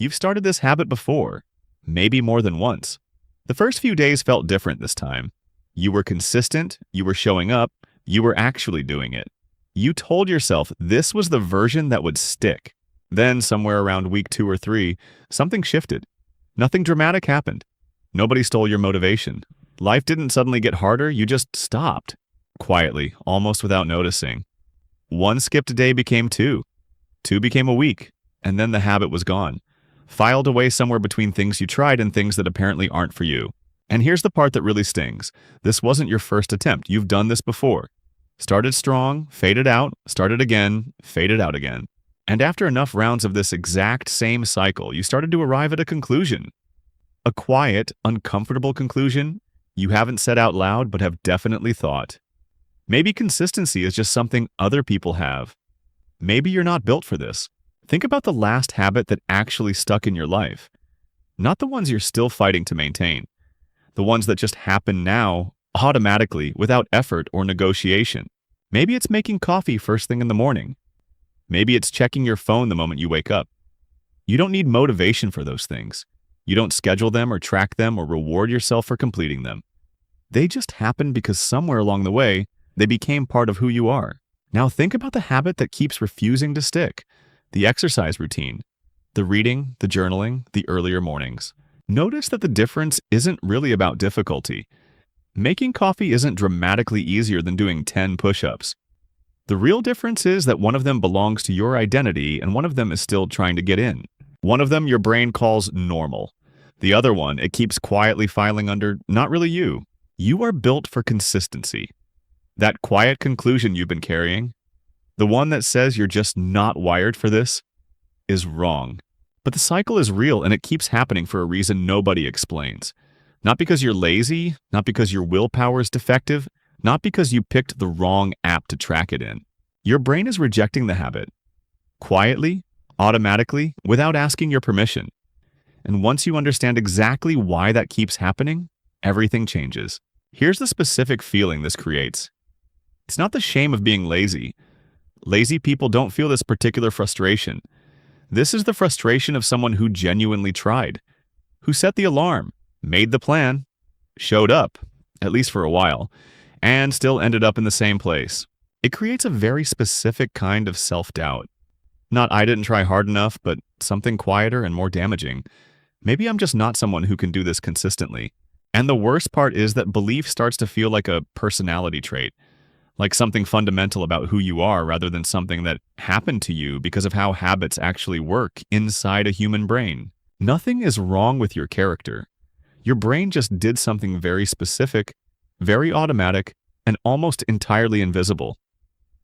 You've started this habit before, maybe more than once. The first few days felt different this time. You were consistent, you were showing up, you were actually doing it. You told yourself this was the version that would stick. Then, somewhere around week 2 or 3, something shifted. Nothing dramatic happened. Nobody stole your motivation. Life didn't suddenly get harder, you just stopped. Quietly, almost without noticing. One skipped day became two. Two became a week. And then the habit was gone. Filed away somewhere between things you tried and things that apparently aren't for you. And here's the part that really stings. This wasn't your first attempt. You've done this before. Started strong, faded out, started again, faded out again. And after enough rounds of this exact same cycle, you started to arrive at a conclusion. A quiet, uncomfortable conclusion you haven't said out loud but have definitely thought. Maybe consistency is just something other people have. Maybe you're not built for this. Think about the last habit that actually stuck in your life. Not the ones you're still fighting to maintain. The ones that just happen now, automatically, without effort or negotiation. Maybe it's making coffee first thing in the morning. Maybe it's checking your phone the moment you wake up. You don't need motivation for those things. You don't schedule them or track them or reward yourself for completing them. They just happen because somewhere along the way, they became part of who you are. Now think about the habit that keeps refusing to stick. The exercise routine, the reading, the journaling, the earlier mornings. Notice that the difference isn't really about difficulty. Making coffee isn't dramatically easier than doing 10 push-ups. The real difference is that one of them belongs to your identity and one of them is still trying to get in. One of them your brain calls normal. The other one it keeps quietly filing under not really you. You are built for consistency. That quiet conclusion you've been carrying, the one that says you're just not wired for this, is wrong. But the cycle is real and it keeps happening for a reason nobody explains. Not because you're lazy, not because your willpower is defective, not because you picked the wrong app to track it in. Your brain is rejecting the habit. Quietly, automatically, without asking your permission. And once you understand exactly why that keeps happening, everything changes. Here's the specific feeling this creates. It's not the shame of being lazy. Lazy people don't feel this particular frustration. This is the frustration of someone who genuinely tried, who set the alarm, made the plan, showed up, at least for a while, and still ended up in the same place. It creates a very specific kind of self-doubt. Not I didn't try hard enough, but something quieter and more damaging. Maybe I'm just not someone who can do this consistently. And the worst part is that belief starts to feel like a personality trait, like something fundamental about who you are rather than something that happened to you because of how habits actually work inside a human brain. Nothing is wrong with your character. Your brain just did something very specific, very automatic, and almost entirely invisible.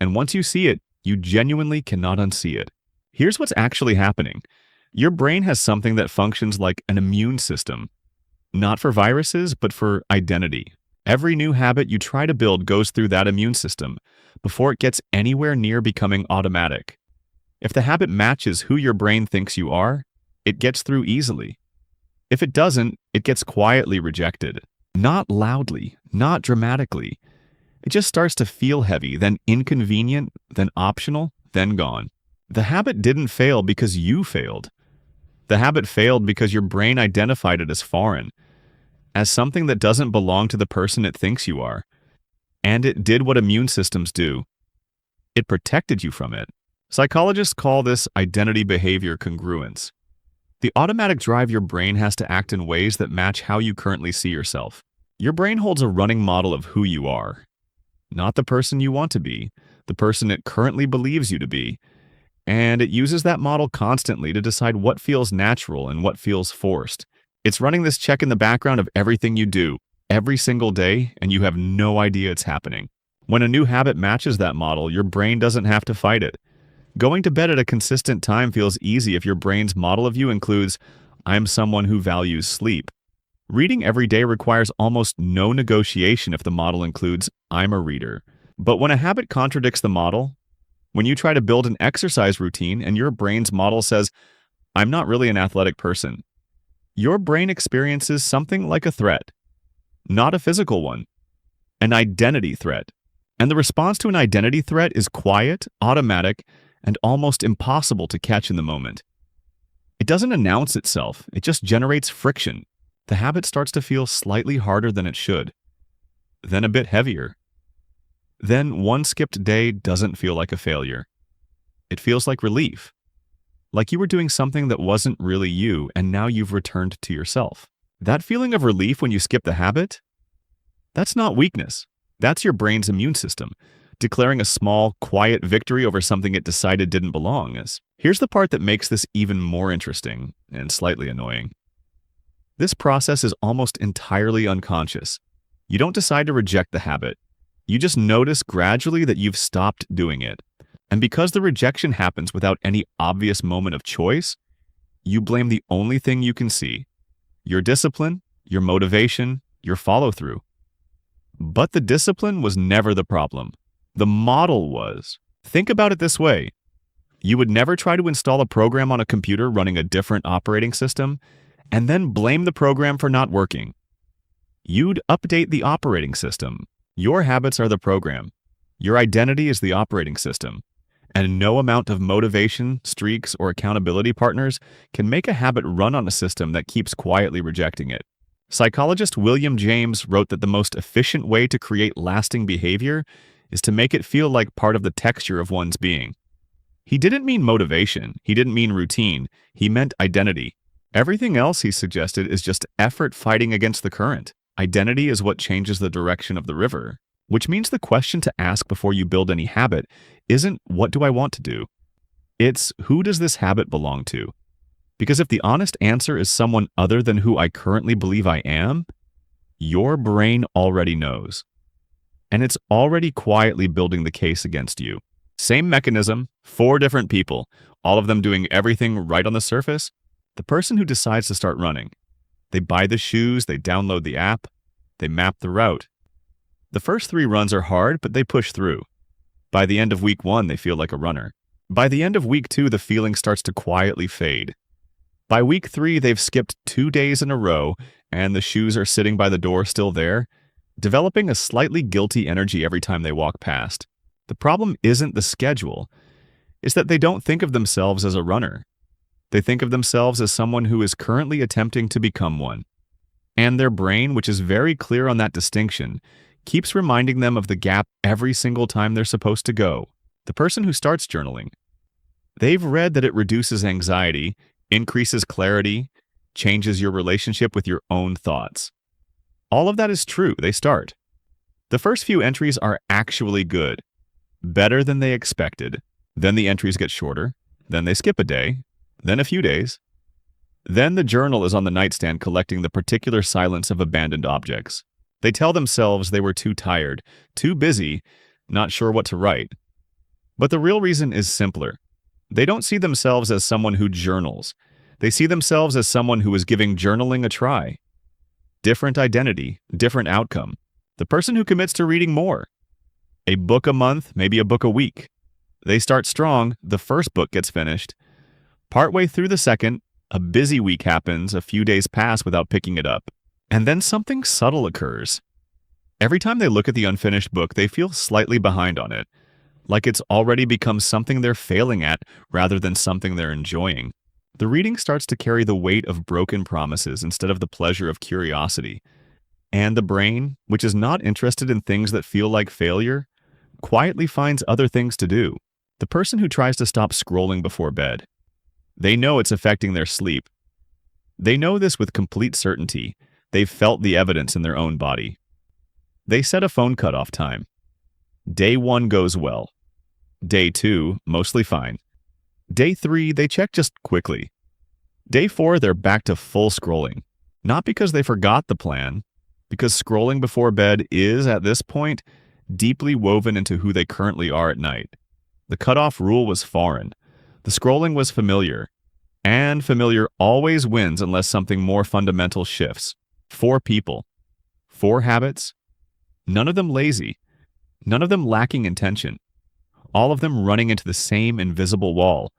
And once you see it, you genuinely cannot unsee it. Here's what's actually happening. Your brain has something that functions like an immune system. Not for viruses, but for identity. Every new habit you try to build goes through that immune system before it gets anywhere near becoming automatic. If the habit matches who your brain thinks you are, it gets through easily. If it doesn't, it gets quietly rejected. Not loudly, not dramatically. It just starts to feel heavy, then inconvenient, then optional, then gone. The habit didn't fail because you failed. The habit failed because your brain identified it as foreign, as something that doesn't belong to the person it thinks you are. And it did what immune systems do. It protected you from it. Psychologists call this identity behavior congruence. The automatic drive your brain has to act in ways that match how you currently see yourself. Your brain holds a running model of who you are. Not the person you want to be, the person it currently believes you to be. And it uses that model constantly to decide what feels natural and what feels forced. It's running this check in the background of everything you do, every single day, and you have no idea it's happening. When a new habit matches that model, your brain doesn't have to fight it. Going to bed at a consistent time feels easy if your brain's model of you includes, I'm someone who values sleep. Reading every day requires almost no negotiation if the model includes, I'm a reader. But when a habit contradicts the model, when you try to build an exercise routine and your brain's model says, I'm not really an athletic person, your brain experiences something like a threat. Not a physical one, an identity threat. And the response to an identity threat is quiet, automatic, and almost impossible to catch in the moment. It doesn't announce itself, it just generates friction. The habit starts to feel slightly harder than it should, then a bit heavier. Then one skipped day doesn't feel like a failure. It feels like relief, like you were doing something that wasn't really you and now you've returned to yourself. That feeling of relief when you skip the habit, that's not weakness. That's your brain's immune system, declaring a small, quiet victory over something it decided didn't belong. Here's the part that makes this even more interesting and slightly annoying. This process is almost entirely unconscious. You don't decide to reject the habit. You just notice gradually that you've stopped doing it. And because the rejection happens without any obvious moment of choice, you blame the only thing you can see: your discipline, your motivation, your follow-through. But the discipline was never the problem. The model was. Think about it this way. You would never try to install a program on a computer running a different operating system and then blame the program for not working. You'd update the operating system. Your habits are the program. Your identity is the operating system. And no amount of motivation, streaks, or accountability partners can make a habit run on a system that keeps quietly rejecting it. Psychologist William James wrote that the most efficient way to create lasting behavior is to make it feel like part of the texture of one's being. He didn't mean motivation. He didn't mean routine. He meant identity. Everything else, he suggested, is just effort fighting against the current. Identity is what changes the direction of the river, which means the question to ask before you build any habit isn't, what do I want to do? It's, who does this habit belong to? Because if the honest answer is someone other than who I currently believe I am, your brain already knows. And it's already quietly building the case against you. Same mechanism, 4 different people, all of them doing everything right on the surface. The person who decides to start running. They buy the shoes, they download the app, they map the route. The first 3 runs are hard, but they push through. By the end of week 1, they feel like a runner. By the end of week 2, the feeling starts to quietly fade. By week 3, they've skipped 2 days in a row, and the shoes are sitting by the door still there, developing a slightly guilty energy every time they walk past. The problem isn't the schedule. It's that they don't think of themselves as a runner. They think of themselves as someone who is currently attempting to become one. And their brain, which is very clear on that distinction, keeps reminding them of the gap every single time they're supposed to go. The person who starts journaling, they've read that it reduces anxiety, increases clarity, changes your relationship with your own thoughts. All of that is true. They start. The first few entries are actually good, better than they expected. Then the entries get shorter. Then they skip a day. Then a few days. Then the journal is on the nightstand collecting the particular silence of abandoned objects. They tell themselves they were too tired, too busy, not sure what to write. But the real reason is simpler. They don't see themselves as someone who journals. They see themselves as someone who is giving journaling a try. Different identity, different outcome. The person who commits to reading more. A book a month, maybe a book a week. They start strong, the first book gets finished. Partway through the second, a busy week happens, a few days pass without picking it up. And then something subtle occurs. Every time they look at the unfinished book, they feel slightly behind on it, like it's already become something they're failing at rather than something they're enjoying. The reading starts to carry the weight of broken promises instead of the pleasure of curiosity. And the brain, which is not interested in things that feel like failure, quietly finds other things to do. The person who tries to stop scrolling before bed, they know it's affecting their sleep. They know this with complete certainty. They've felt the evidence in their own body. They set a phone cutoff time. Day 1 goes well. Day 2, mostly fine. Day 3, they check just quickly. Day 4, they're back to full scrolling. Not because they forgot the plan, because scrolling before bed is, at this point, deeply woven into who they currently are at night. The cutoff rule was foreign. The scrolling was familiar. And familiar always wins unless something more fundamental shifts. 4 people. 4 habits. None of them lazy. None of them lacking intention. All of them running into the same invisible wall.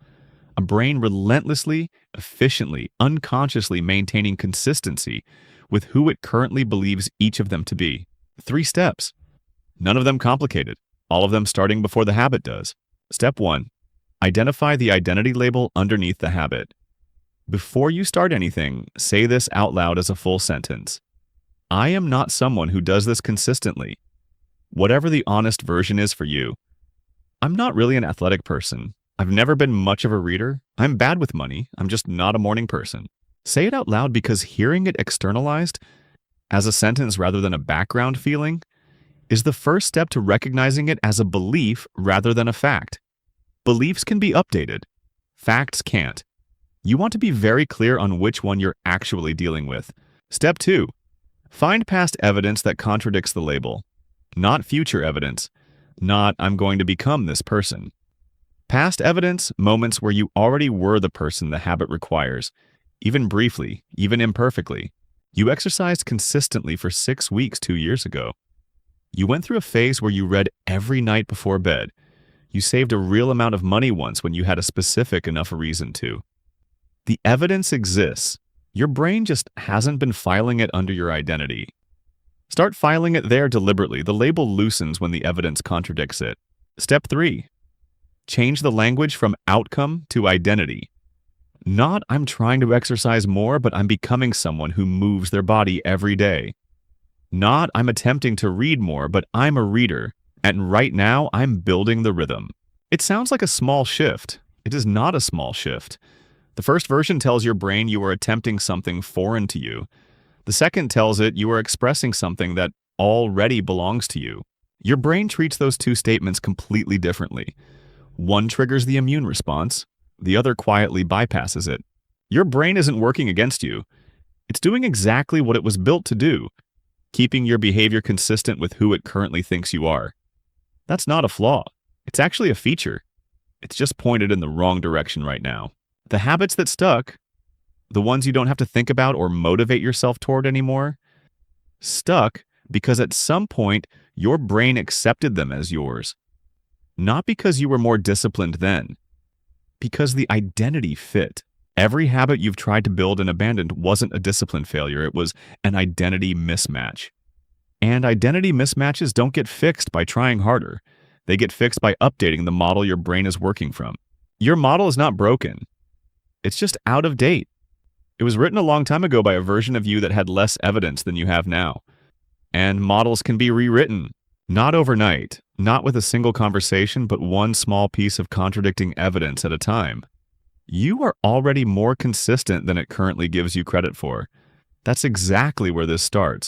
A brain relentlessly, efficiently, unconsciously maintaining consistency with who it currently believes each of them to be. 3 steps. None of them complicated. All of them starting before the habit does. Step 1. Identify the identity label underneath the habit. Before you start anything, say this out loud as a full sentence. I am not someone who does this consistently. Whatever the honest version is for you. I'm not really an athletic person. I've never been much of a reader. I'm bad with money. I'm just not a morning person. Say it out loud because hearing it externalized as a sentence rather than a background feeling is the first step to recognizing it as a belief rather than a fact. Beliefs can be updated. Facts can't. You want to be very clear on which one you're actually dealing with. Step 2. Find past evidence that contradicts the label. Not future evidence. Not, I'm going to become this person. Past evidence, moments where you already were the person the habit requires. Even briefly, even imperfectly. You exercised consistently for 6 weeks 2 years ago. You went through a phase where you read every night before bed. You saved a real amount of money once when you had a specific enough reason to. The evidence exists. Your brain just hasn't been filing it under your identity. Start filing it there deliberately. The label loosens when the evidence contradicts it. Step 3. Change the language from outcome to identity. Not, I'm trying to exercise more, but I'm becoming someone who moves their body every day. Not, I'm attempting to read more, but I'm a reader, and right now I'm building the rhythm. It sounds like a small shift. It is not a small shift. The first version tells your brain you are attempting something foreign to you. The second tells it you are expressing something that already belongs to you. Your brain treats those two statements completely differently. One triggers the immune response, the other quietly bypasses it. Your brain isn't working against you. It's doing exactly what it was built to do, keeping your behavior consistent with who it currently thinks you are. That's not a flaw. It's actually a feature. It's just pointed in the wrong direction right now. The habits that stuck, the ones you don't have to think about or motivate yourself toward anymore, stuck because at some point your brain accepted them as yours. Not because you were more disciplined then, because the identity fit. Every habit you've tried to build and abandoned wasn't a discipline failure, it was an identity mismatch. And identity mismatches don't get fixed by trying harder. They get fixed by updating the model your brain is working from. Your model is not broken. It's just out of date. It was written a long time ago by a version of you that had less evidence than you have now. And models can be rewritten. Not overnight, not with a single conversation, but one small piece of contradicting evidence at a time. You are already more consistent than it currently gives you credit for. That's exactly where this starts.